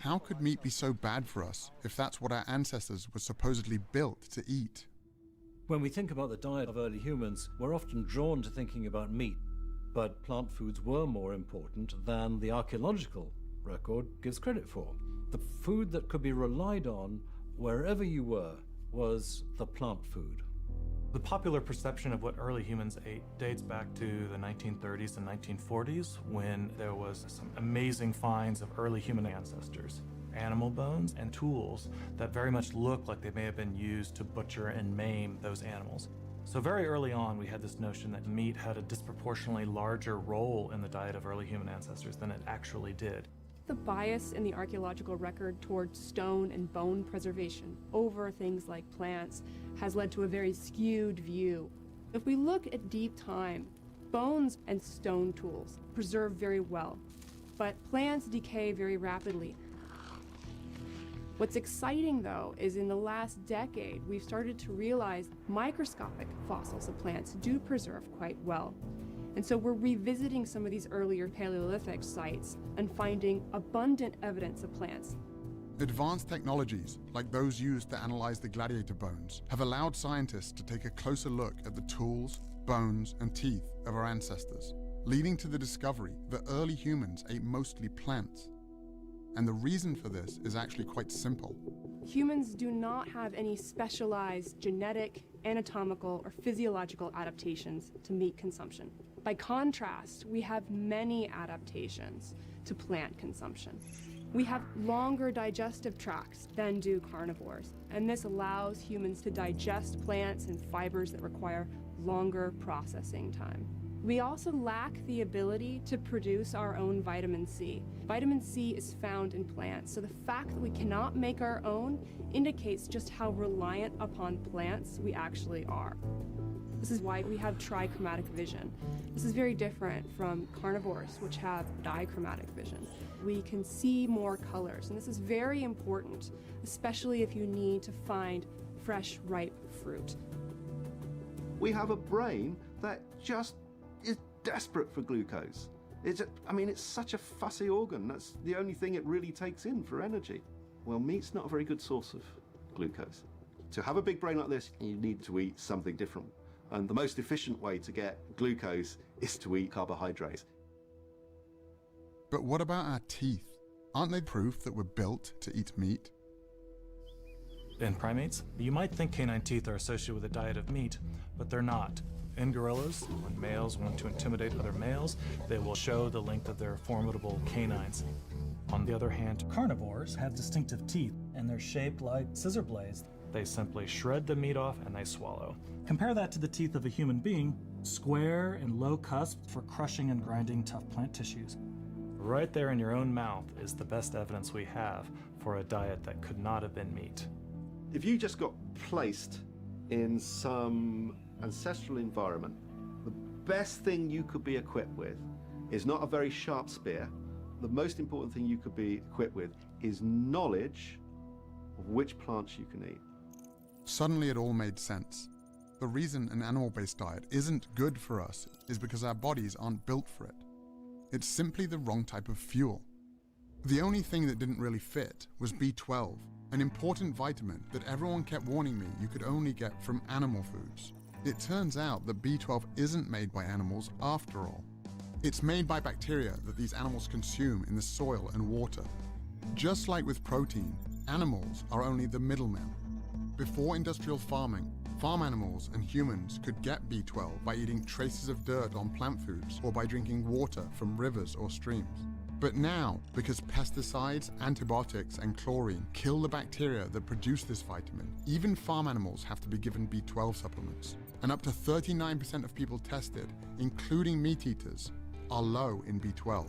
How could meat be so bad for us if that's what our ancestors were supposedly built to eat? When we think about the diet of early humans, we're often drawn to thinking about meat, but plant foods were more important than the archaeological record gives credit for. The food that could be relied on wherever you were was the plant food. The popular perception of what early humans ate dates back to the 1930s and 1940s, when there was some amazing finds of early human ancestors. Animal bones and tools that very much look like they may have been used to butcher and maim those animals. So very early on, we had this notion that meat had a disproportionately larger role in the diet of early human ancestors than it actually did. The bias in the archaeological record toward stone and bone preservation over things like plants has led to a very skewed view. If we look at deep time, bones and stone tools preserve very well, but plants decay very rapidly. What's exciting, though, is in the last decade, we've started to realize microscopic fossils of plants do preserve quite well. And so we're revisiting some of these earlier Paleolithic sites and finding abundant evidence of plants. Advanced technologies, like those used to analyze the gladiator bones, have allowed scientists to take a closer look at the tools, bones, and teeth of our ancestors, leading to the discovery that early humans ate mostly plants. And the reason for this is actually quite simple. Humans do not have any specialized genetic, anatomical, or physiological adaptations to meat consumption. By contrast, we have many adaptations to plant consumption. We have longer digestive tracts than do carnivores, and this allows humans to digest plants and fibers that require longer processing time. We also lack the ability to produce our own vitamin C. Vitamin C is found in plants, so the fact that we cannot make our own indicates just how reliant upon plants we actually are. This is why we have trichromatic vision. This is very different from carnivores, which have dichromatic vision. We can see more colors, and this is very important, especially if you need to find fresh, ripe fruit. We have a brain that just is desperate for glucose. It's such a fussy organ. That's the only thing it really takes in for energy. Well, meat's not a very good source of glucose. To have a big brain like this, you need to eat something different. And the most efficient way to get glucose is to eat carbohydrates. But what about our teeth? Aren't they proof that we're built to eat meat? In primates, you might think canine teeth are associated with a diet of meat, but they're not. In gorillas, when males want to intimidate other males, they will show the length of their formidable canines. On the other hand, carnivores have distinctive teeth, and they're shaped like scissor blades. They simply shred the meat off and they swallow. Compare that to the teeth of a human being, square and low cusped for crushing and grinding tough plant tissues. Right there in your own mouth is the best evidence we have for a diet that could not have been meat. If you just got placed in some ancestral environment, the best thing you could be equipped with is not a very sharp spear. The most important thing you could be equipped with is knowledge of which plants you can eat. Suddenly it all made sense. The reason an animal-based diet isn't good for us is because our bodies aren't built for it. It's simply the wrong type of fuel. The only thing that didn't really fit was B12, an important vitamin that everyone kept warning me you could only get from animal foods. It turns out that B12 isn't made by animals after all. It's made by bacteria that these animals consume in the soil and water. Just like with protein, animals are only the middlemen. Before industrial farming, farm animals and humans could get B12 by eating traces of dirt on plant foods or by drinking water from rivers or streams. But now, because pesticides, antibiotics, and chlorine kill the bacteria that produce this vitamin, even farm animals have to be given B12 supplements. And up to 39% of people tested, including meat eaters, are low in B12.